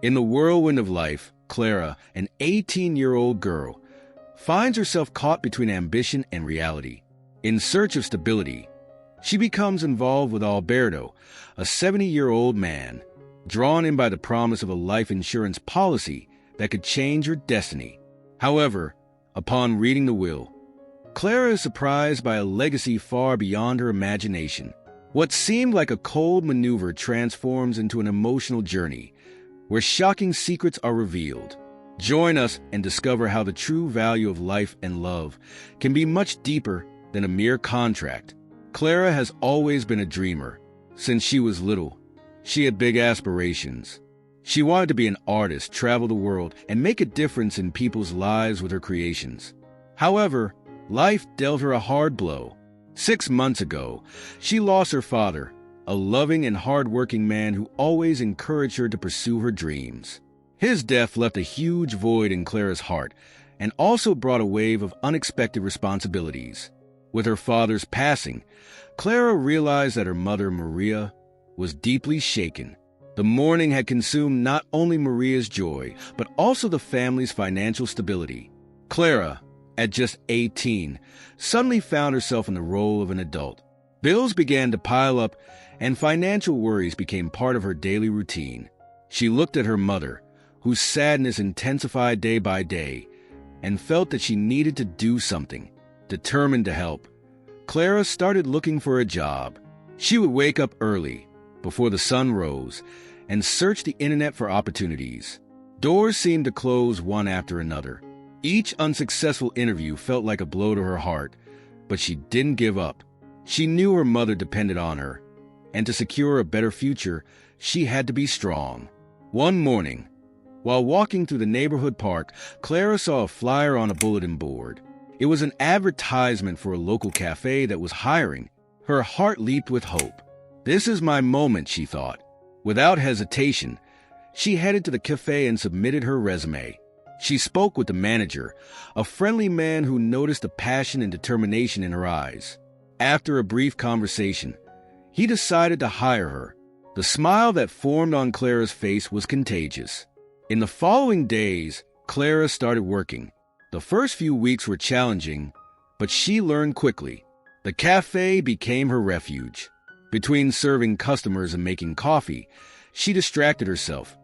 In the whirlwind of life, Clara, an 18-year-old girl, finds herself caught between ambition and reality. In search of stability, she becomes involved with Alberto, a 70-year-old man, drawn in by the promise of a life insurance policy that could change her destiny. However, upon reading the will, Clara is surprised by a legacy far beyond her imagination. What seemed like a cold maneuver transforms into an emotional journey, where shocking secrets are revealed. Join us and discover how the true value of life and love can be much deeper than a mere contract. Clara has always been a dreamer. Since she was little, she had big aspirations. She wanted to be an artist, travel the world, and make a difference in people's lives with her creations. However, life dealt her a hard blow. 6 months ago, she lost her father, a loving and hard-working man who always encouraged her to pursue her dreams. His death left a huge void in Clara's heart and also brought a wave of unexpected responsibilities. With her father's passing, Clara realized that her mother, Maria, was deeply shaken. The mourning had consumed not only Maria's joy, but also the family's financial stability. Clara, at just 18, suddenly found herself in the role of an adult. Bills began to pile up, and financial worries became part of her daily routine. She looked at her mother, whose sadness intensified day by day, and felt that she needed to do something. Determined to help, Clara started looking for a job. She would wake up early, before the sun rose, and search the internet for opportunities. Doors seemed to close one after another. Each unsuccessful interview felt like a blow to her heart, but she didn't give up. She knew her mother depended on her, and to secure a better future, she had to be strong. One morning, while walking through the neighborhood park, Clara saw a flyer on a bulletin board. It was an advertisement for a local cafe that was hiring. Her heart leaped with hope. This is my moment, she thought. Without hesitation, she headed to the cafe and submitted her resume. She spoke with the manager, a friendly man who noticed the passion and determination in her eyes. After a brief conversation, he decided to hire her. The smile that formed on Clara's face was contagious. In the following days, Clara started working. The first few weeks were challenging, but she learned quickly. The cafe became her refuge. Between serving customers and making coffee, she distracted herself,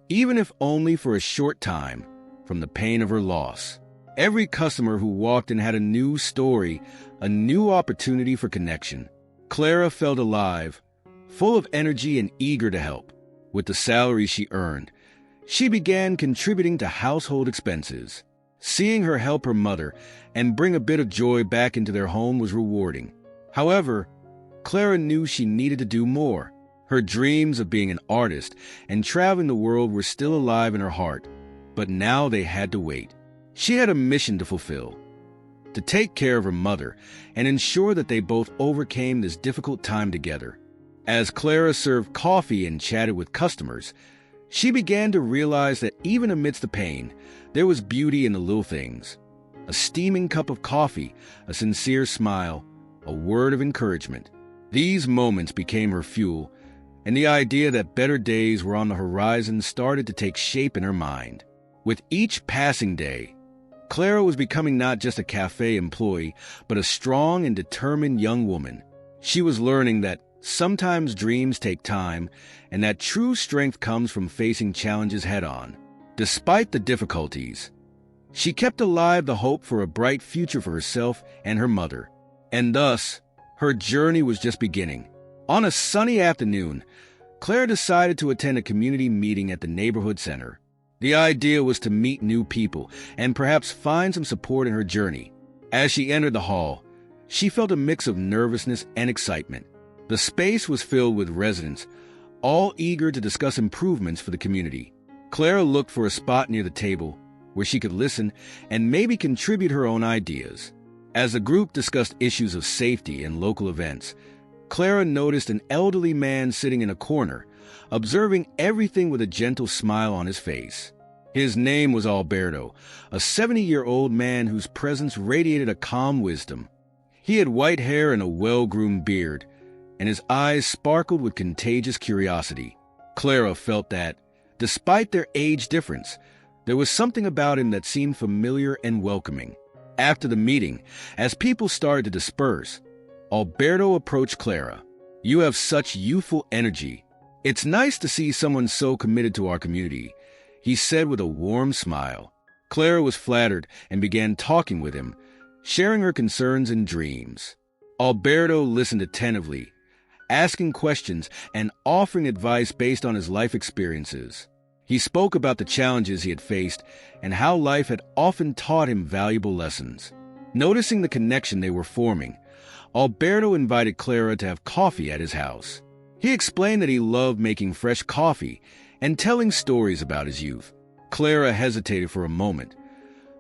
even if only for a short time, from the pain of her loss. Every customer who walked in had a new story, a new opportunity for connection. Clara felt alive, full of energy and eager to help. With the salary she earned, she began contributing to household expenses. Seeing her help her mother and bring a bit of joy back into their home was rewarding. However, Clara knew she needed to do more. Her dreams of being an artist and traveling the world were still alive in her heart, but now they had to wait. She had a mission to fulfill, to take care of her mother and ensure that they both overcame this difficult time together. As Clara served coffee and chatted with customers, she began to realize that even amidst the pain, there was beauty in the little things. A steaming cup of coffee, a sincere smile, a word of encouragement. These moments became her fuel, and the idea that better days were on the horizon started to take shape in her mind. With each passing day, Clara was becoming not just a cafe employee, but a strong and determined young woman. She was learning that sometimes dreams take time, and that true strength comes from facing challenges head-on. Despite the difficulties, she kept alive the hope for a bright future for herself and her mother. And thus, her journey was just beginning. On a sunny afternoon, Clara decided to attend a community meeting at the neighborhood center. The idea was to meet new people and perhaps find some support in her journey. As she entered the hall, she felt a mix of nervousness and excitement. The space was filled with residents, all eager to discuss improvements for the community. Clara looked for a spot near the table where she could listen and maybe contribute her own ideas. As the group discussed issues of safety and local events, Clara noticed an elderly man sitting in a corner, observing everything with a gentle smile on his face. His name was Alberto, a 70-year-old man whose presence radiated a calm wisdom. He had white hair and a well-groomed beard, and his eyes sparkled with contagious curiosity. Clara felt that, Despite their age difference, there was something about him that seemed familiar and welcoming. After the meeting, as people started to disperse, Alberto approached Clara. "You have such youthful energy. It's nice to see someone so committed to our community," he said with a warm smile. Clara was flattered and began talking with him, sharing her concerns and dreams. Alberto listened attentively, asking questions and offering advice based on his life experiences. He spoke about the challenges he had faced and how life had often taught him valuable lessons. Noticing the connection they were forming, Alberto invited Clara to have coffee at his house. He explained that he loved making fresh coffee and telling stories about his youth. Clara hesitated for a moment,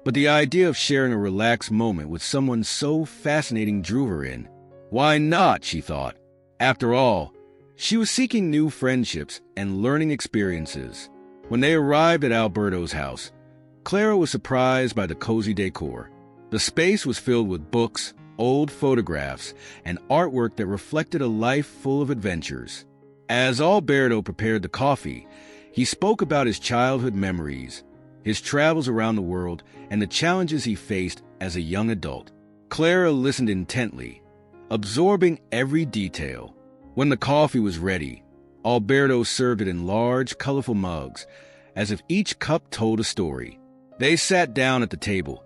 but the idea of sharing a relaxed moment with someone so fascinating drew her in. Why not, she thought. After all, she was seeking new friendships and learning experiences. When they arrived at Alberto's house, Clara was surprised by the cozy decor. The space was filled with books, old photographs, and artwork that reflected a life full of adventures. As Alberto prepared the coffee, he spoke about his childhood memories, his travels around the world, and the challenges he faced as a young adult. Clara listened intently, absorbing every detail. When the coffee was ready, Alberto served it in large, colorful mugs, as if each cup told a story. They sat down at the table,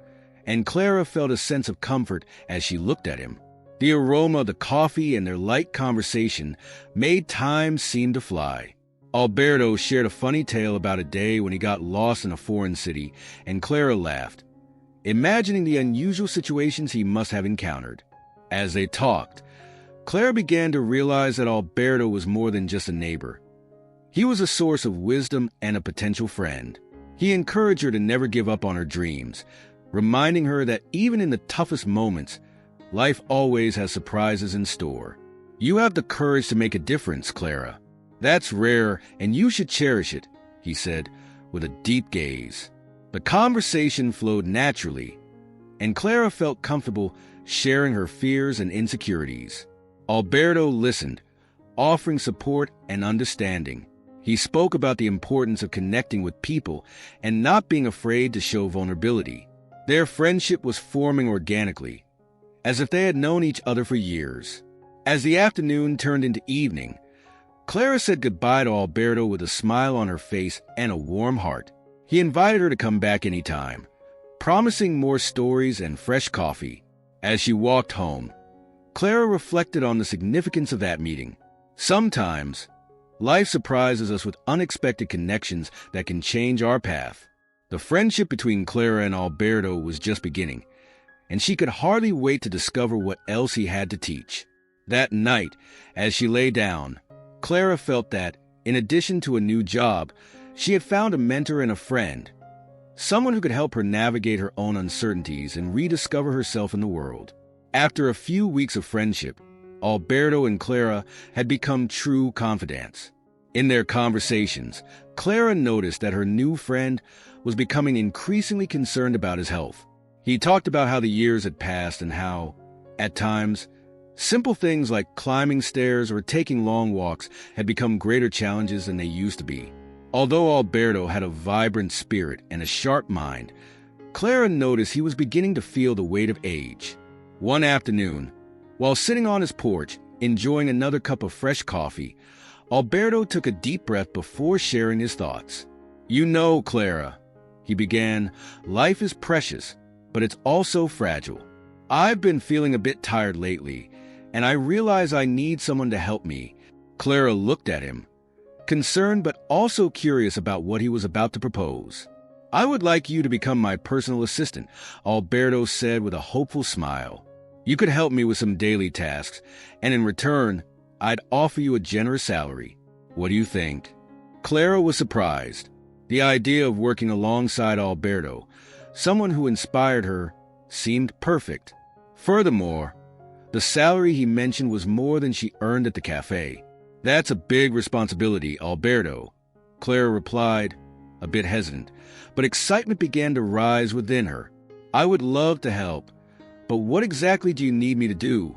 and Clara felt a sense of comfort as she looked at him. The aroma of the coffee and their light conversation made time seem to fly. Alberto shared a funny tale about a day when he got lost in a foreign city, and Clara laughed, imagining the unusual situations he must have encountered. As they talked, Clara began to realize that Alberto was more than just a neighbor. He was a source of wisdom and a potential friend. He encouraged her to never give up on her dreams, reminding her that even in the toughest moments, life always has surprises in store. "You have the courage to make a difference, Clara. That's rare, and you should cherish it," he said, with a deep gaze. The conversation flowed naturally, and Clara felt comfortable sharing her fears and insecurities. Alberto listened, offering support and understanding. He spoke about the importance of connecting with people and not being afraid to show vulnerability. Their friendship was forming organically, as if they had known each other for years. As the afternoon turned into evening, Clara said goodbye to Alberto with a smile on her face and a warm heart. He invited her to come back anytime, promising more stories and fresh coffee. As she walked home, Clara reflected on the significance of that meeting. Sometimes, life surprises us with unexpected connections that can change our path. The friendship between Clara and Alberto was just beginning, and she could hardly wait to discover what else he had to teach. That night, as she lay down, Clara felt that, in addition to a new job, she had found a mentor and a friend, someone who could help her navigate her own uncertainties and rediscover herself in the world. After a few weeks of friendship, Alberto and Clara had become true confidants. In their conversations, Clara noticed that her new friend was becoming increasingly concerned about his health. He talked about how the years had passed and how, at times, simple things like climbing stairs or taking long walks had become greater challenges than they used to be. Although Alberto had a vibrant spirit and a sharp mind, Clara noticed he was beginning to feel the weight of age. One afternoon, while sitting on his porch, enjoying another cup of fresh coffee, Alberto took a deep breath before sharing his thoughts. "You know, Clara," he began, "life is precious, but it's also fragile. I've been feeling a bit tired lately, and I realize I need someone to help me." Clara looked at him, concerned but also curious about what he was about to propose. "I would like you to become my personal assistant," Alberto said with a hopeful smile. "You could help me with some daily tasks, and in return, I'd offer you a generous salary. What do you think?" Clara was surprised. The idea of working alongside Alberto, someone who inspired her, seemed perfect. Furthermore, the salary he mentioned was more than she earned at the cafe. "That's a big responsibility, Alberto," Clara replied, a bit hesitant, but excitement began to rise within her. "I would love to help, but what exactly do you need me to do?"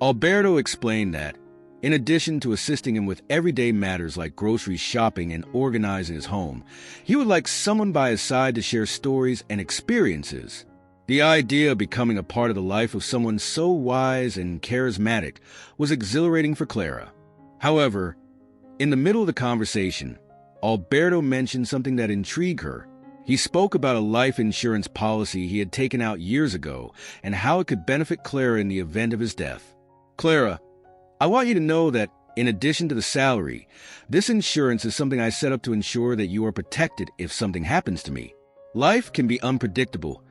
Alberto explained that, In addition to assisting him with everyday matters like grocery shopping and organizing his home, he would like someone by his side to share stories and experiences. The idea of becoming a part of the life of someone so wise and charismatic was exhilarating for Clara. However, in the middle of the conversation, Alberto mentioned something that intrigued her. He spoke about a life insurance policy he had taken out years ago and how it could benefit Clara in the event of his death. "Clara, I want you to know that, in addition to the salary, this insurance is something I set up to ensure that you are protected if something happens to me. Life can be unpredictable,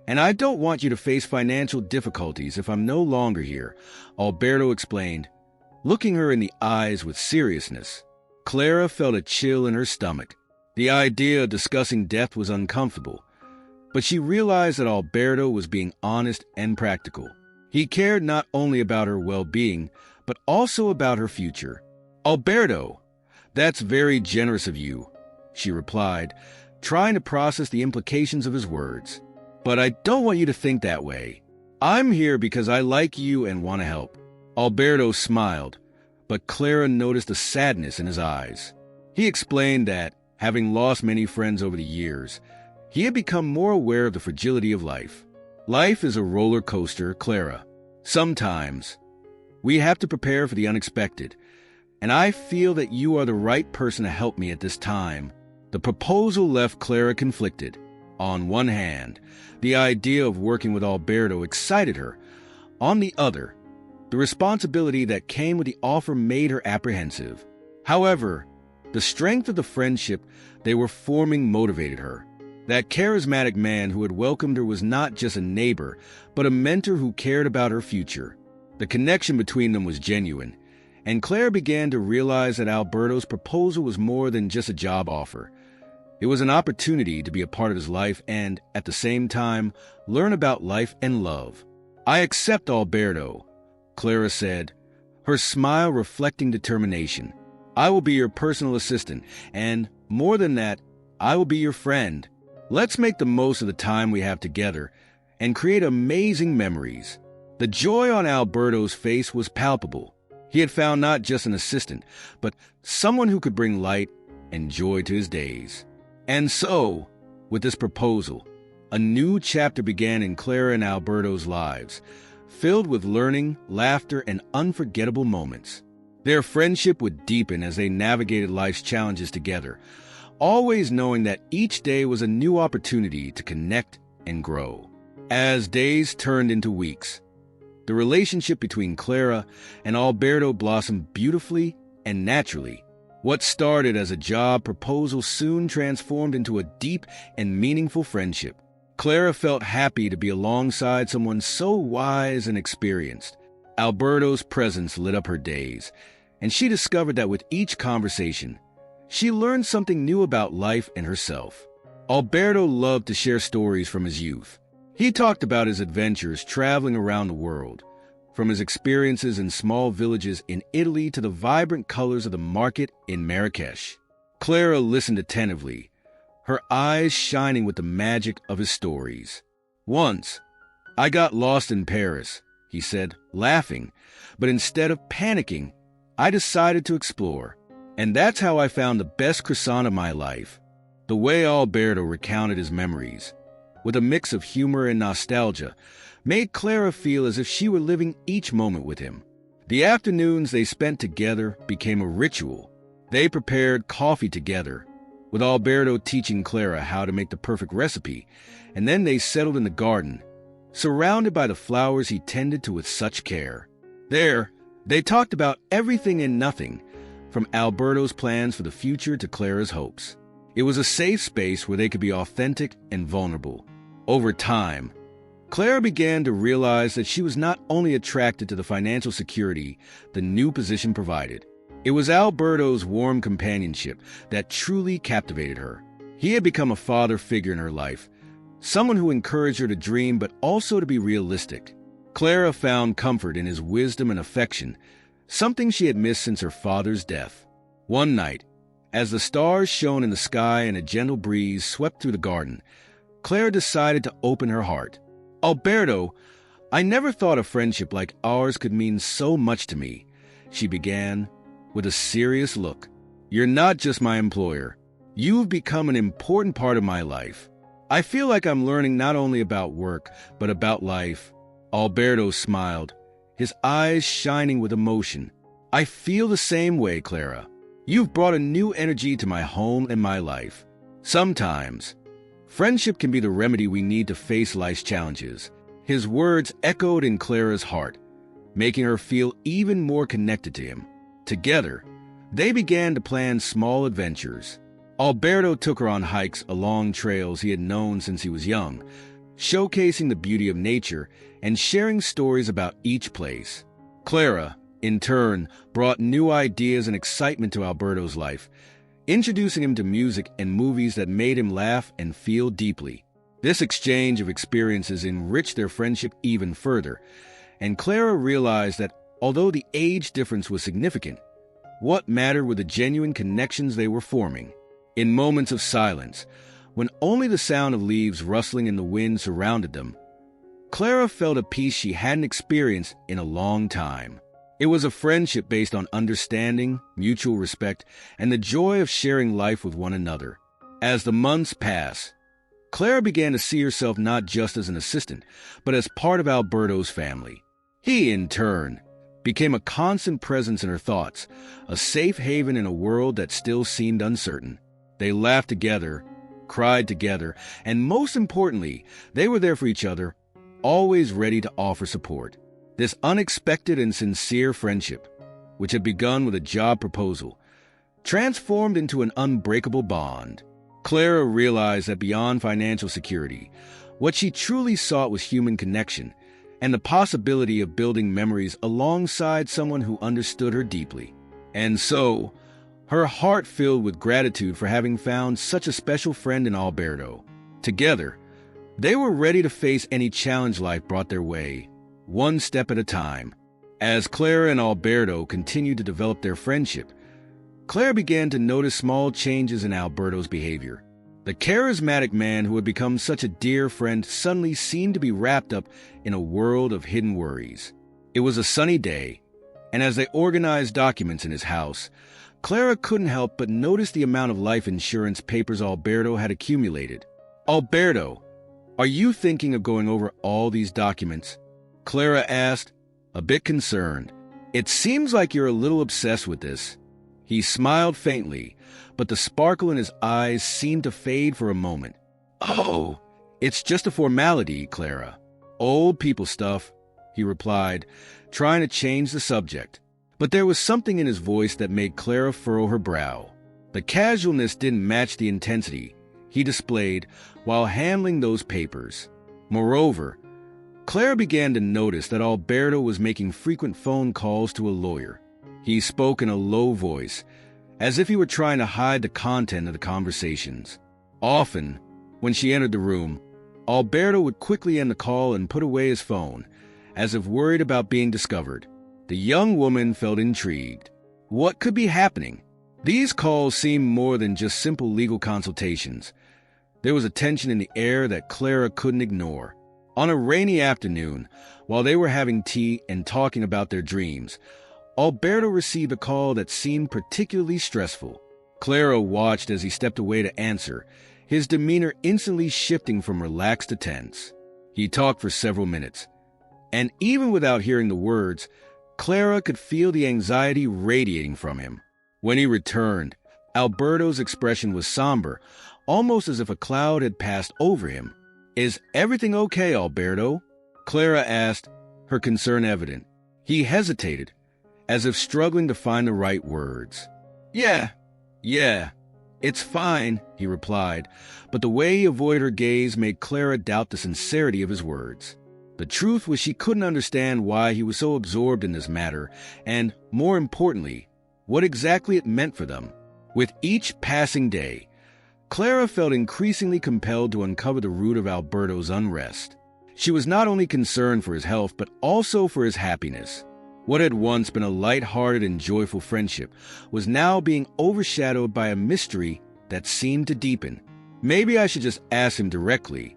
and I don't want you to face financial difficulties if I'm no longer here," Alberto explained, looking her in the eyes with seriousness. Clara felt a chill in her stomach. The idea of discussing death was uncomfortable, but she realized that Alberto was being honest and practical. He cared not only about her well-being, but also about her future. "Alberto, that's very generous of you," she replied, trying to process the implications of his words. "But I don't want you to think that way. I'm here because I like you and want to help." Alberto smiled, but Clara noticed a sadness in his eyes. He explained that, having lost many friends over the years, he had become more aware of the fragility of life. "Life is a roller coaster, Clara. Sometimes we have to prepare for the unexpected, and I feel that you are the right person to help me at this time." The proposal left Clara conflicted. On one hand, the idea of working with Alberto excited her. On the other, the responsibility that came with the offer made her apprehensive. However, the strength of the friendship they were forming motivated her. That charismatic man who had welcomed her was not just a neighbor, but a mentor who cared about her future. The connection between them was genuine, and Claire began to realize that Alberto's proposal was more than just a job offer. It was an opportunity to be a part of his life and, at the same time, learn about life and love. "I accept, Alberto," Clara said, her smile reflecting determination. "I will be your personal assistant, and, more than that, I will be your friend. Let's make the most of the time we have together and create amazing memories." The joy on Alberto's face was palpable. He had found not just an assistant, but someone who could bring light and joy to his days. And so, with this proposal, a new chapter began in Clara and Alberto's lives, filled with learning, laughter, and unforgettable moments. Their friendship would deepen as they navigated life's challenges together, always knowing that each day was a new opportunity to connect and grow. As days turned into weeks, the relationship between Clara and Alberto blossomed beautifully and naturally. What started as a job proposal soon transformed into a deep and meaningful friendship. Clara felt happy to be alongside someone so wise and experienced. Alberto's presence lit up her days, and she discovered that with each conversation, she learned something new about life and herself. Alberto loved to share stories from his youth. He talked about his adventures traveling around the world, from his experiences in small villages in Italy to the vibrant colors of the market in Marrakesh. Clara listened attentively, her eyes shining with the magic of his stories. "Once, I got lost in Paris," he said, laughing, "but instead of panicking, I decided to explore. And that's how I found the best croissant of my life." The way Alberto recounted his memories, with a mix of humor and nostalgia, made Clara feel as if she were living each moment with him. The afternoons they spent together became a ritual. They prepared coffee together, with Alberto teaching Clara how to make the perfect recipe, and then they settled in the garden, surrounded by the flowers he tended to with such care. There, they talked about everything and nothing, from Alberto's plans for the future to Clara's hopes. It was a safe space where they could be authentic and vulnerable. Over time, Clara began to realize that she was not only attracted to the financial security the new position provided. It was Alberto's warm companionship that truly captivated her. He had become a father figure in her life, someone who encouraged her to dream but also to be realistic. Clara found comfort in his wisdom and affection, something she had missed since her father's death. One night, as the stars shone in the sky and a gentle breeze swept through the garden, Clara decided to open her heart. "Alberto, I never thought a friendship like ours could mean so much to me. she began, with a serious look. "You're not just my employer. You've become an important part of my life. I feel like I'm learning not only about work, but about life." Alberto smiled, his eyes shining with emotion. "I feel the same way, Clara. You've brought a new energy to my home and my life. Sometimes, friendship can be the remedy we need to face life's challenges." His words echoed in Clara's heart, making her feel even more connected to him. Together, they began to plan small adventures. Alberto took her on hikes along trails he had known since he was young, showcasing the beauty of nature and sharing stories about each place. Clara, in turn, brought new ideas and excitement to Alberto's life, introducing him to music and movies that made him laugh and feel deeply. This exchange of experiences enriched their friendship even further, and Clara realized that although the age difference was significant, what mattered were the genuine connections they were forming. In moments of silence, when only the sound of leaves rustling in the wind surrounded them, Clara felt a peace she hadn't experienced in a long time. It was a friendship based on understanding, mutual respect, and the joy of sharing life with one another. As the months passed, Clara began to see herself not just as an assistant, but as part of Alberto's family. He, in turn, became a constant presence in her thoughts, a safe haven in a world that still seemed uncertain. They laughed together, cried together, and most importantly, they were there for each other, always ready to offer support. This unexpected and sincere friendship, which had begun with a job proposal, transformed into an unbreakable bond. Clara realized that beyond financial security, what she truly sought was human connection and the possibility of building memories alongside someone who understood her deeply. And so, her heart filled with gratitude for having found such a special friend in Alberto. Together, they were ready to face any challenge life brought their way, one step at a time. As Clara and Alberto continued to develop their friendship, Clara began to notice small changes in Alberto's behavior. The charismatic man who had become such a dear friend suddenly seemed to be wrapped up in a world of hidden worries. It was a sunny day, and as they organized documents in his house, Clara couldn't help but notice the amount of life insurance papers Alberto had accumulated. "Alberto, are you thinking of going over all these documents?" Clara asked, a bit concerned. "It seems like you're a little obsessed with this." He smiled faintly, but the sparkle in his eyes seemed to fade for a moment. "Oh, it's just a formality, Clara. Old people stuff," he replied, trying to change the subject. But there was something in his voice that made Clara furrow her brow. The casualness didn't match the intensity he displayed while handling those papers. Moreover, Clara began to notice that Alberto was making frequent phone calls to a lawyer. He spoke in a low voice, as if he were trying to hide the content of the conversations. Often, when she entered the room, Alberto would quickly end the call and put away his phone, as if worried about being discovered. The young woman felt intrigued. What could be happening? These calls seemed more than just simple legal consultations. There was a tension in the air that Clara couldn't ignore. On a rainy afternoon, while they were having tea and talking about their dreams, Alberto received a call that seemed particularly stressful. Clara watched as he stepped away to answer, his demeanor instantly shifting from relaxed to tense. He talked for several minutes, and even without hearing the words, Clara could feel the anxiety radiating from him. When he returned, Alberto's expression was somber, almost as if a cloud had passed over him. "Is everything okay, Alberto?" Clara asked, her concern evident. He hesitated, as if struggling to find the right words. Yeah, it's fine," he replied, but the way he avoided her gaze made Clara doubt the sincerity of his words. The truth was she couldn't understand why he was so absorbed in this matter, and, more importantly, what exactly it meant for them. With each passing day, Clara felt increasingly compelled to uncover the root of Alberto's unrest. She was not only concerned for his health, but also for his happiness. What had once been a light-hearted and joyful friendship was now being overshadowed by a mystery that seemed to deepen. Maybe I should just ask him directly,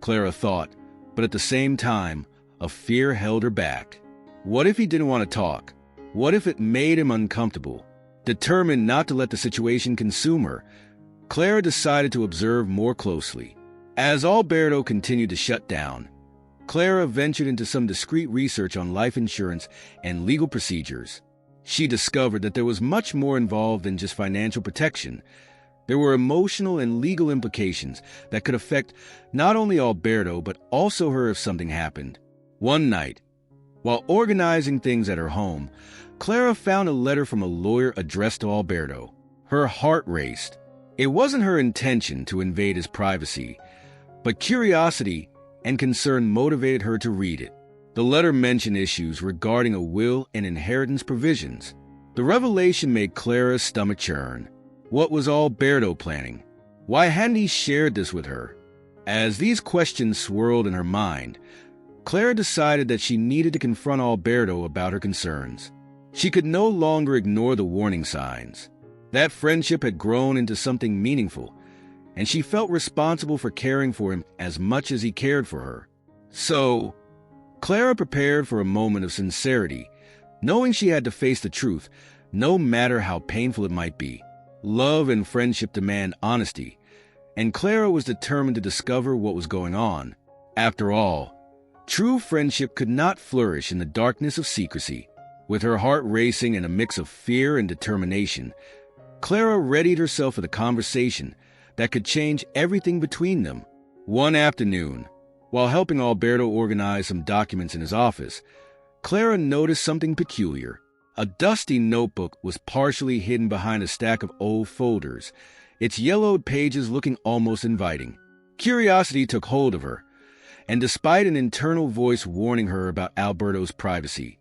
Clara thought, but at the same time, a fear held her back. What if he didn't want to talk? What if it made him uncomfortable? Determined not to let the situation consume her, Clara decided to observe more closely. As Alberto continued to shut down, Clara ventured into some discreet research on life insurance and legal procedures. She discovered that there was much more involved than just financial protection. There were emotional and legal implications that could affect not only Alberto but also her if something happened. One night, while organizing things at her home, Clara found a letter from a lawyer addressed to Alberto. Her heart raced. It wasn't her intention to invade his privacy, but curiosity and concern motivated her to read it. The letter mentioned issues regarding a will and inheritance provisions. The revelation made Clara's stomach churn. What was Alberto planning? Why hadn't he shared this with her? As these questions swirled in her mind, Clara decided that she needed to confront Alberto about her concerns. She could no longer ignore the warning signs. That friendship had grown into something meaningful, and she felt responsible for caring for him as much as he cared for her. So, Clara prepared for a moment of sincerity, knowing she had to face the truth, no matter how painful it might be. Love and friendship demand honesty, and Clara was determined to discover what was going on. After all, true friendship could not flourish in the darkness of secrecy. With her heart racing and a mix of fear and determination, Clara readied herself for the conversation that could change everything between them. One afternoon, while helping Alberto organize some documents in his office, Clara noticed something peculiar. A dusty notebook was partially hidden behind a stack of old folders, its yellowed pages looking almost inviting. Curiosity took hold of her, and despite an internal voice warning her about Alberto's privacy,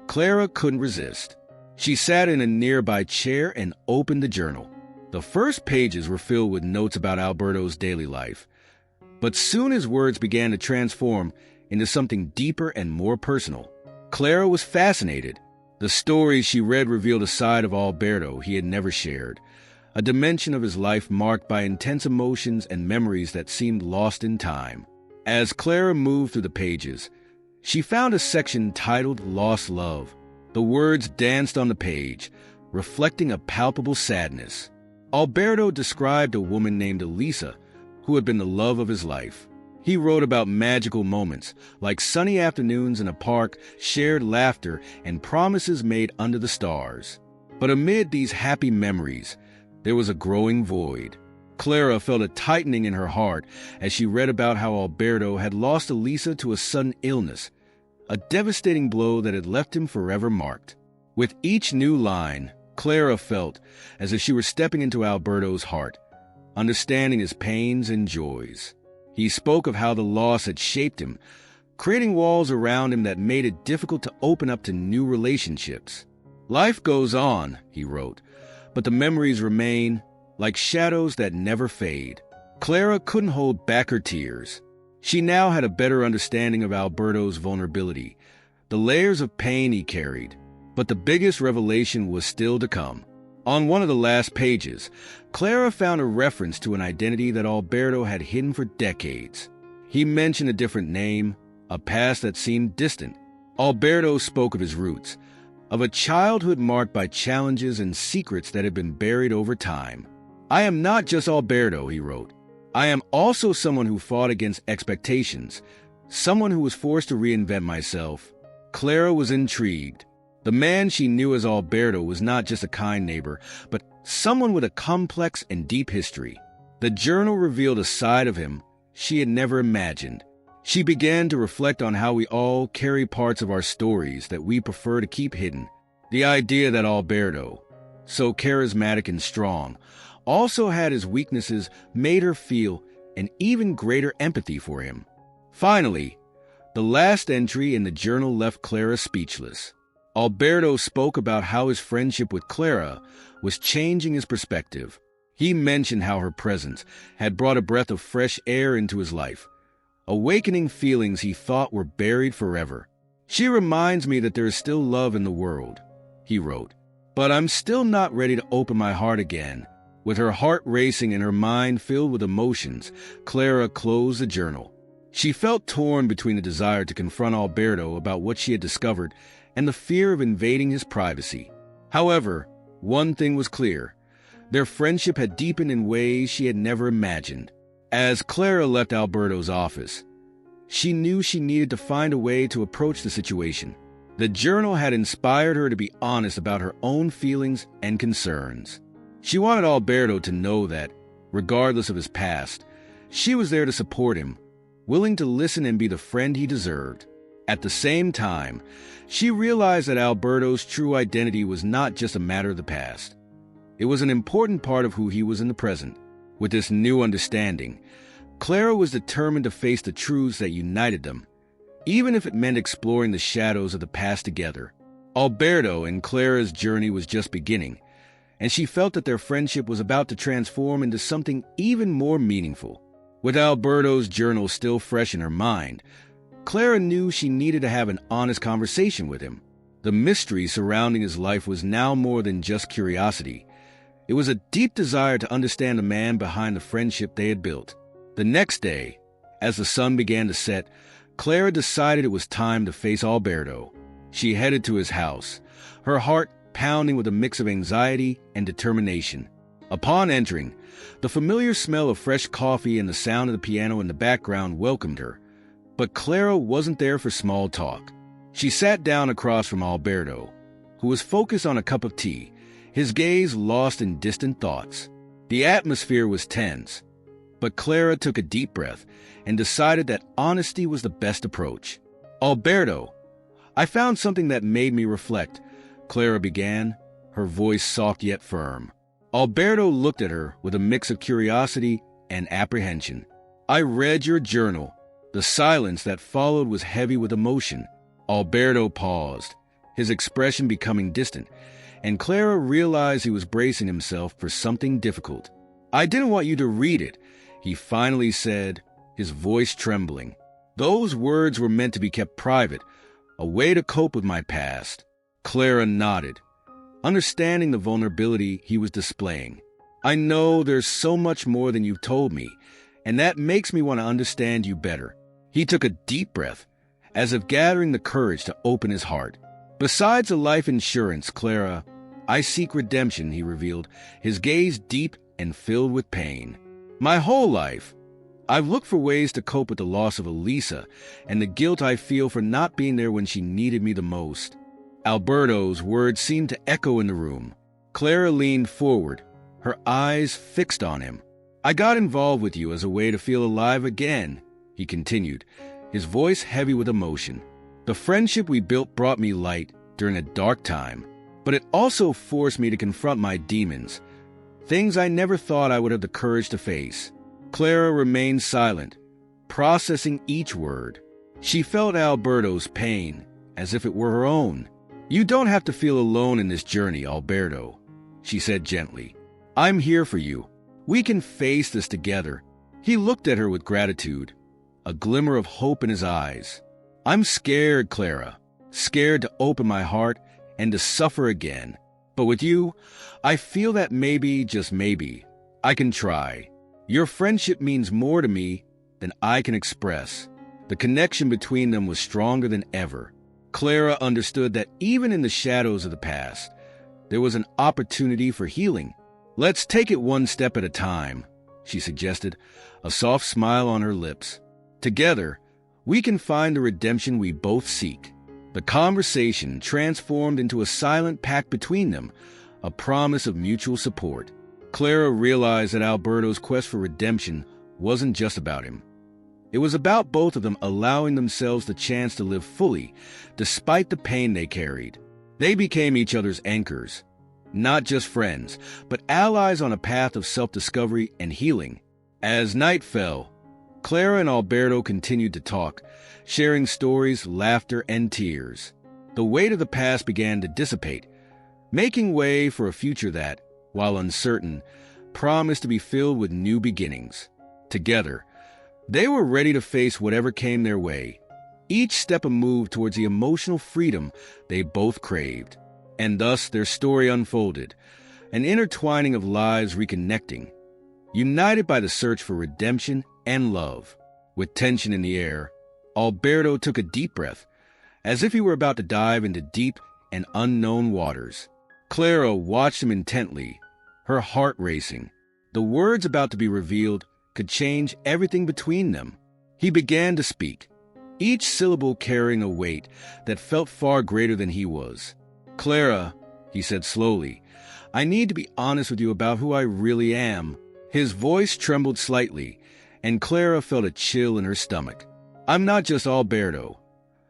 Clara couldn't resist. She sat in a nearby chair and opened the journal. The first pages were filled with notes about Alberto's daily life, but soon his words began to transform into something deeper and more personal. Clara was fascinated. The stories she read revealed a side of Alberto he had never shared, a dimension of his life marked by intense emotions and memories that seemed lost in time. As Clara moved through the pages, she found a section titled Lost Love. The words danced on the page, reflecting a palpable sadness. Alberto described a woman named Elisa, who had been the love of his life. He wrote about magical moments, like sunny afternoons in a park, shared laughter, and promises made under the stars. But amid these happy memories, there was a growing void. Clara felt a tightening in her heart as she read about how Alberto had lost Elisa to a sudden illness, a devastating blow that had left him forever marked. With each new line, Clara felt as if she were stepping into Alberto's heart, understanding his pains and joys. He spoke of how the loss had shaped him, creating walls around him that made it difficult to open up to new relationships. Life goes on, he wrote, but the memories remain, like shadows that never fade. Clara couldn't hold back her tears. She now had a better understanding of Alberto's vulnerability, the layers of pain he carried. But the biggest revelation was still to come. On one of the last pages, Clara found a reference to an identity that Alberto had hidden for decades. He mentioned a different name, a past that seemed distant. Alberto spoke of his roots, of a childhood marked by challenges and secrets that had been buried over time. I am not just Alberto, he wrote. I am also someone who fought against expectations, someone who was forced to reinvent myself. Clara was intrigued. The man she knew as Alberto was not just a kind neighbor, but someone with a complex and deep history. The journal revealed a side of him she had never imagined. She began to reflect on how we all carry parts of our stories that we prefer to keep hidden. The idea that Alberto, so charismatic and strong, also had his weaknesses made her feel an even greater empathy for him. Finally, the last entry in the journal left Clara speechless. Alberto spoke about how his friendship with Clara was changing his perspective. He mentioned how her presence had brought a breath of fresh air into his life, awakening feelings he thought were buried forever. She reminds me that there is still love in the world, he wrote, but I'm still not ready to open my heart again. With her heart racing and her mind filled with emotions, Clara closed the journal. She felt torn between the desire to confront Alberto about what she had discovered and the fear of invading his privacy. However, one thing was clear. Their friendship had deepened in ways she had never imagined. As Clara left Alberto's office, she knew she needed to find a way to approach the situation. The journal had inspired her to be honest about her own feelings and concerns. She wanted Alberto to know that, regardless of his past, she was there to support him, willing to listen and be the friend he deserved. At the same time, she realized that Alberto's true identity was not just a matter of the past. It was an important part of who he was in the present. With this new understanding, Clara was determined to face the truths that united them, even if it meant exploring the shadows of the past together. Alberto and Clara's journey was just beginning, and she felt that their friendship was about to transform into something even more meaningful. With Alberto's journal still fresh in her mind, Clara knew she needed to have an honest conversation with him. The mystery surrounding his life was now more than just curiosity. It was a deep desire to understand the man behind the friendship they had built. The next day, as the sun began to set, Clara decided it was time to face Alberto. She headed to his house, her heart pounding with a mix of anxiety and determination. Upon entering, the familiar smell of fresh coffee and the sound of the piano in the background welcomed her. But Clara wasn't there for small talk. She sat down across from Alberto, who was focused on a cup of tea, his gaze lost in distant thoughts. The atmosphere was tense, but Clara took a deep breath and decided that honesty was the best approach. "Alberto, I found something that made me reflect," Clara began, her voice soft yet firm. Alberto looked at her with a mix of curiosity and apprehension. "I read your journal." The silence that followed was heavy with emotion. Alberto paused, his expression becoming distant, and Clara realized he was bracing himself for something difficult. "I didn't want you to read it," he finally said, his voice trembling. "Those words were meant to be kept private, a way to cope with my past." Clara nodded, understanding the vulnerability he was displaying. "I know there's so much more than you've told me, and that makes me want to understand you better." He took a deep breath, as if gathering the courage to open his heart. "Besides the life insurance, Clara, I seek redemption," he revealed, his gaze deep and filled with pain. "My whole life, I've looked for ways to cope with the loss of Elisa and the guilt I feel for not being there when she needed me the most." Alberto's words seemed to echo in the room. Clara leaned forward, her eyes fixed on him. "I got involved with you as a way to feel alive again," he continued, his voice heavy with emotion. "The friendship we built brought me light during a dark time, but it also forced me to confront my demons, things I never thought I would have the courage to face." Clara remained silent, processing each word. She felt Alberto's pain, as if it were her own. "You don't have to feel alone in this journey, Alberto," she said gently. "I'm here for you. We can face this together." He looked at her with gratitude, a glimmer of hope in his eyes. "I'm scared, Clara, scared to open my heart and to suffer again. But with you, I feel that maybe, just maybe, I can try. Your friendship means more to me than I can express." The connection between them was stronger than ever. Clara understood that even in the shadows of the past, there was an opportunity for healing. "Let's take it one step at a time," she suggested, a soft smile on her lips. "Together, we can find the redemption we both seek." The conversation transformed into a silent pact between them, a promise of mutual support. Clara realized that Alberto's quest for redemption wasn't just about him. It was about both of them allowing themselves the chance to live fully, despite the pain they carried. They became each other's anchors, not just friends, but allies on a path of self-discovery and healing. As night fell, Clara and Alberto continued to talk, sharing stories, laughter, and tears. The weight of the past began to dissipate, making way for a future that, while uncertain, promised to be filled with new beginnings. Together, they were ready to face whatever came their way, each step a move towards the emotional freedom they both craved. And thus their story unfolded, an intertwining of lives reconnecting, united by the search for redemption and love. With tension in the air, Alberto took a deep breath, as if he were about to dive into deep and unknown waters. Clara watched him intently, her heart racing. The words about to be revealed could change everything between them. He began to speak, each syllable carrying a weight that felt far greater than he was. "Clara," he said slowly, "I need to be honest with you about who I really am." His voice trembled slightly, and Clara felt a chill in her stomach. "I'm not just Alberto,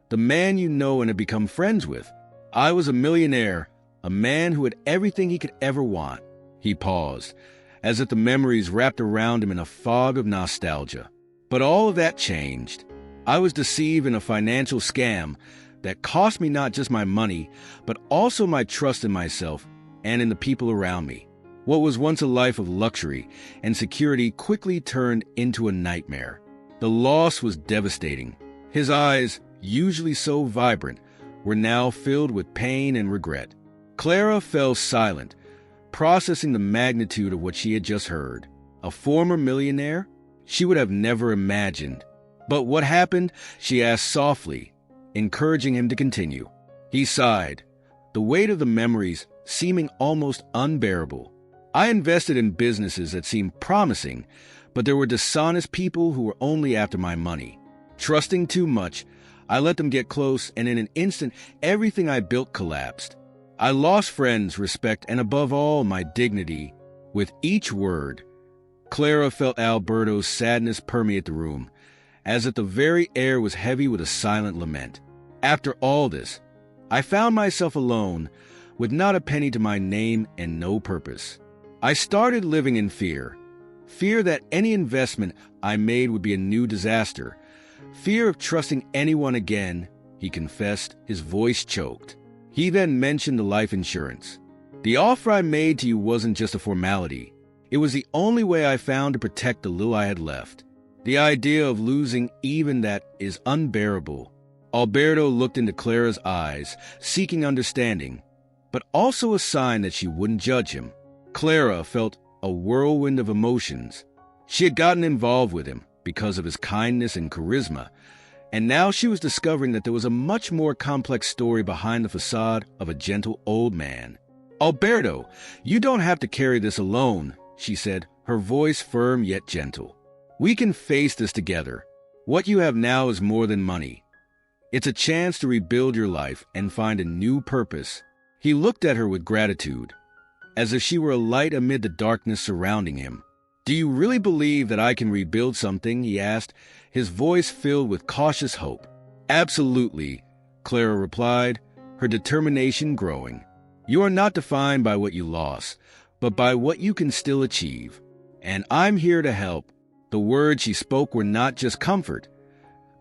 the man you know and have become friends with. I was a millionaire, a man who had everything he could ever want." He paused, as if the memories wrapped around him in a fog of nostalgia. "But all of that changed. I was deceived in a financial scam that cost me not just my money, but also my trust in myself and in the people around me. What was once a life of luxury and security quickly turned into a nightmare. The loss was devastating. His eyes, usually so vibrant, were now filled with pain and regret. Clara fell silent, processing the magnitude of what she had just heard. A former millionaire? She would have never imagined. "But what happened?" she asked softly, encouraging him to continue. He sighed, the weight of the memories seeming almost unbearable. "I invested in businesses that seemed promising, but there were dishonest people who were only after my money. Trusting too much, I let them get close, and in an instant, everything I built collapsed. I lost friends, respect, and above all, my dignity." With each word, Clara felt Alberto's sadness permeate the room, as if the very air was heavy with a silent lament. "After all this, I found myself alone, with not a penny to my name and no purpose. I started living in fear that any investment I made would be a new disaster, fear of trusting anyone again," he confessed, his voice choked. He then mentioned the life insurance. "The offer I made to you wasn't just a formality. It was the only way I found to protect the little I had left. The idea of losing even that is unbearable." Alberto looked into Clara's eyes, seeking understanding, but also a sign that she wouldn't judge him. Clara felt a whirlwind of emotions. She had gotten involved with him because of his kindness and charisma, and now she was discovering that there was a much more complex story behind the facade of a gentle old man. "Alberto, you don't have to carry this alone," she said, her voice firm yet gentle. "We can face this together. What you have now is more than money. It's a chance to rebuild your life and find a new purpose." He looked at her with gratitude, as if she were a light amid the darkness surrounding him. "Do you really believe that I can rebuild something?" he asked, his voice filled with cautious hope. "Absolutely," Clara replied, her determination growing. "You are not defined by what you lost, but by what you can still achieve. And I'm here to help." The words she spoke were not just comfort.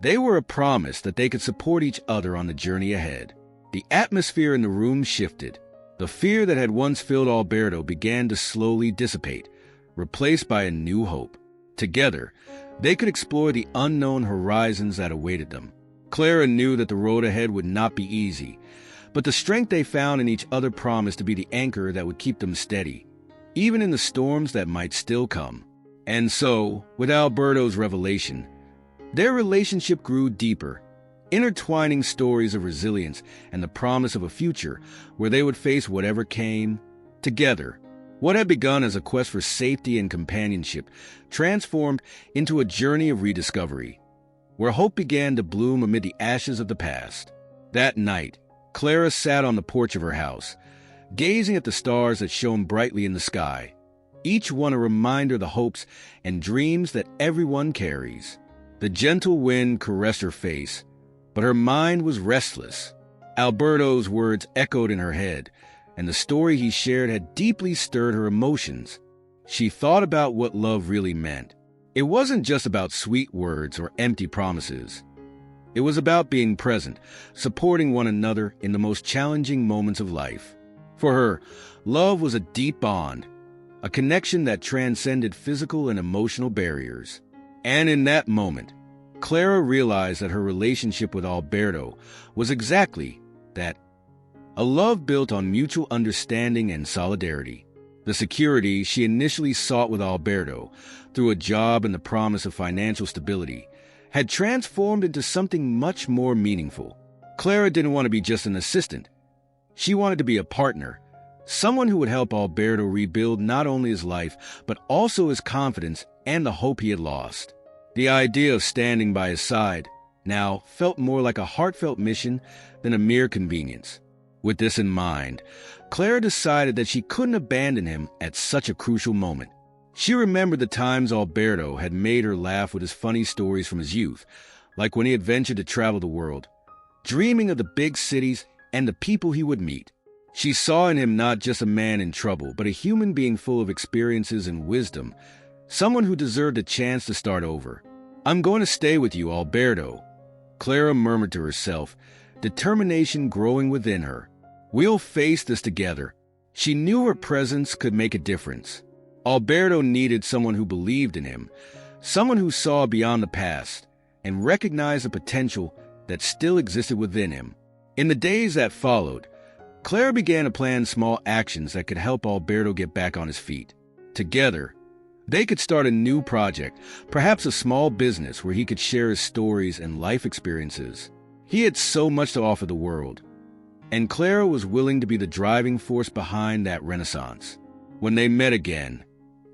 They were a promise that they could support each other on the journey ahead. The atmosphere in the room shifted. The fear that had once filled Alberto began to slowly dissipate, replaced by a new hope. Together, they could explore the unknown horizons that awaited them. Clara knew that the road ahead would not be easy, but the strength they found in each other promised to be the anchor that would keep them steady, even in the storms that might still come. And so, with Alberto's revelation, their relationship grew deeper, intertwining stories of resilience and the promise of a future where they would face whatever came. Together, what had begun as a quest for safety and companionship transformed into a journey of rediscovery, where hope began to bloom amid the ashes of the past. That night, Clara sat on the porch of her house, gazing at the stars that shone brightly in the sky, each one a reminder of the hopes and dreams that everyone carries. The gentle wind caressed her face, but her mind was restless. Alberto's words echoed in her head, and the story he shared had deeply stirred her emotions. She thought about what love really meant. It wasn't just about sweet words or empty promises. It was about being present, supporting one another in the most challenging moments of life. For her, love was a deep bond, a connection that transcended physical and emotional barriers. And in that moment, Clara realized that her relationship with Alberto was exactly that, a love built on mutual understanding and solidarity. The security she initially sought with Alberto, through a job and the promise of financial stability, had transformed into something much more meaningful. Clara didn't want to be just an assistant. She wanted to be a partner, someone who would help Alberto rebuild not only his life, but also his confidence and the hope he had lost. The idea of standing by his side now felt more like a heartfelt mission than a mere convenience. With this in mind, Clara decided that she couldn't abandon him at such a crucial moment. She remembered the times Alberto had made her laugh with his funny stories from his youth, like when he had ventured to travel the world, dreaming of the big cities and the people he would meet. She saw in him not just a man in trouble, but a human being full of experiences and wisdom, someone who deserved a chance to start over. "I'm going to stay with you, Alberto," Clara murmured to herself, determination growing within her. "We'll face this together." She knew her presence could make a difference. Alberto needed someone who believed in him, someone who saw beyond the past and recognized the potential that still existed within him. In the days that followed, Clara began to plan small actions that could help Alberto get back on his feet. Together, they could start a new project, perhaps a small business where he could share his stories and life experiences. He had so much to offer the world, and Clara was willing to be the driving force behind that renaissance. When they met again,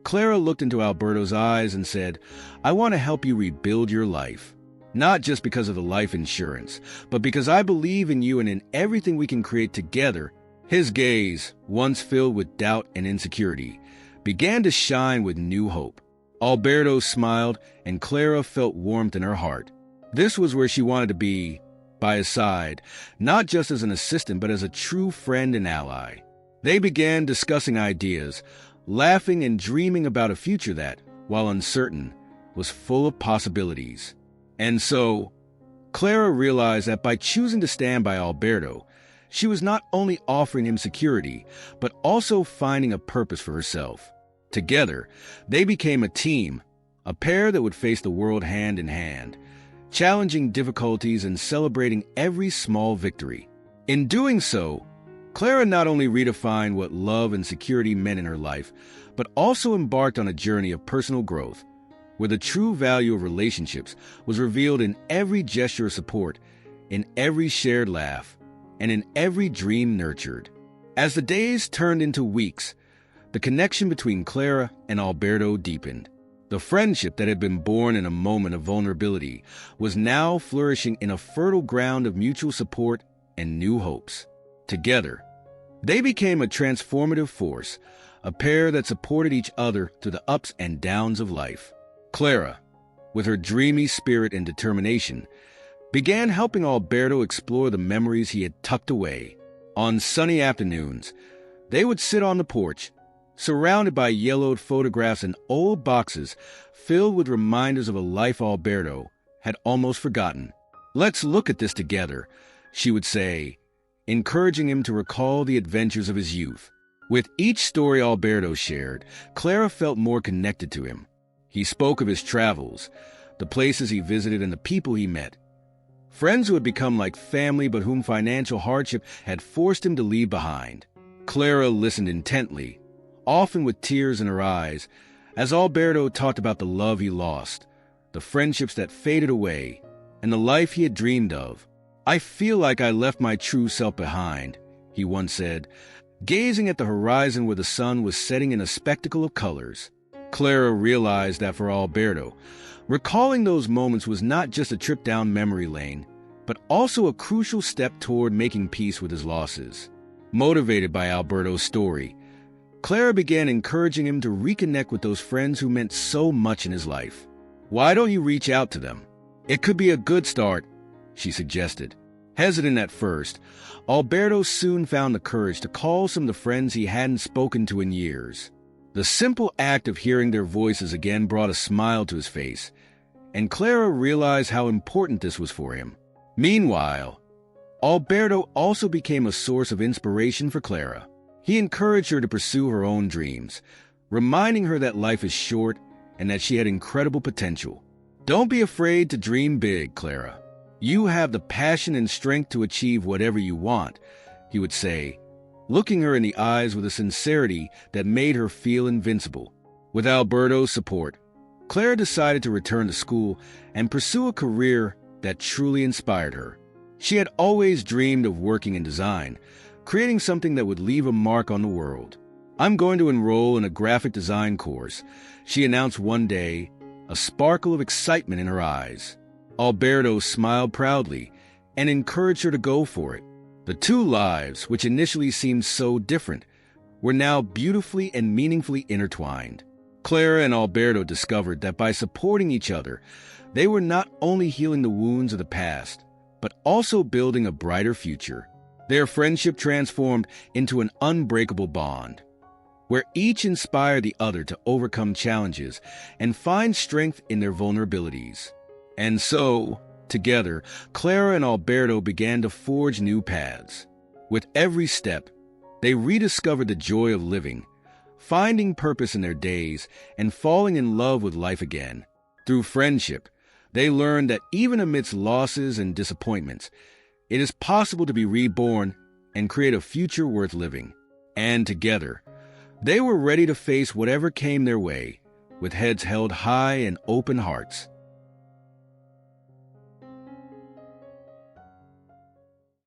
Clara looked into Alberto's eyes and said, "I want to help you rebuild your life. Not just because of the life insurance, but because I believe in you and in everything we can create together." His gaze, once filled with doubt and insecurity, began to shine with new hope. Alberto smiled, and Clara felt warmth in her heart. This was where she wanted to be, by his side, not just as an assistant, but as a true friend and ally. They began discussing ideas, laughing and dreaming about a future that, while uncertain, was full of possibilities. And so, Clara realized that by choosing to stand by Alberto, she was not only offering him security, but also finding a purpose for herself. Together, they became a team, a pair that would face the world hand in hand, challenging difficulties and celebrating every small victory. In doing so, Clara not only redefined what love and security meant in her life, but also embarked on a journey of personal growth, where the true value of relationships was revealed in every gesture of support, in every shared laugh, and in every dream nurtured. As the days turned into weeks, the connection between Clara and Alberto deepened. The friendship that had been born in a moment of vulnerability was now flourishing in a fertile ground of mutual support and new hopes. Together, they became a transformative force, a pair that supported each other through the ups and downs of life. Clara, with her dreamy spirit and determination, began helping Alberto explore the memories he had tucked away. On sunny afternoons, they would sit on the porch, surrounded by yellowed photographs and old boxes filled with reminders of a life Alberto had almost forgotten. "Let's look at this together," she would say, encouraging him to recall the adventures of his youth. With each story Alberto shared, Clara felt more connected to him. He spoke of his travels, the places he visited and the people he met. Friends who had become like family but whom financial hardship had forced him to leave behind. Clara listened intently, often with tears in her eyes, as Alberto talked about the love he lost, the friendships that faded away, and the life he had dreamed of. "I feel like I left my true self behind," he once said, gazing at the horizon where the sun was setting in a spectacle of colors. Clara realized that for Alberto, recalling those moments was not just a trip down memory lane, but also a crucial step toward making peace with his losses. Motivated by Alberto's story, Clara began encouraging him to reconnect with those friends who meant so much in his life. "Why don't you reach out to them? It could be a good start," she suggested. Hesitant at first, Alberto soon found the courage to call some of the friends he hadn't spoken to in years. The simple act of hearing their voices again brought a smile to his face, and Clara realized how important this was for him. Meanwhile, Alberto also became a source of inspiration for Clara. He encouraged her to pursue her own dreams, reminding her that life is short and that she had incredible potential. "Don't be afraid to dream big, Clara. You have the passion and strength to achieve whatever you want," he would say, looking her in the eyes with a sincerity that made her feel invincible. With Alberto's support, Clara decided to return to school and pursue a career that truly inspired her. She had always dreamed of working in design, creating something that would leave a mark on the world. "I'm going to enroll in a graphic design course," she announced one day, a sparkle of excitement in her eyes. Alberto smiled proudly and encouraged her to go for it. The two lives, which initially seemed so different, were now beautifully and meaningfully intertwined. Clara and Alberto discovered that by supporting each other, they were not only healing the wounds of the past, but also building a brighter future. Their friendship transformed into an unbreakable bond, where each inspired the other to overcome challenges and find strength in their vulnerabilities. And so, together, Clara and Alberto began to forge new paths. With every step, they rediscovered the joy of living, finding purpose in their days and falling in love with life again. Through friendship, they learned that even amidst losses and disappointments, it is possible to be reborn and create a future worth living. And together, they were ready to face whatever came their way, with heads held high and open hearts.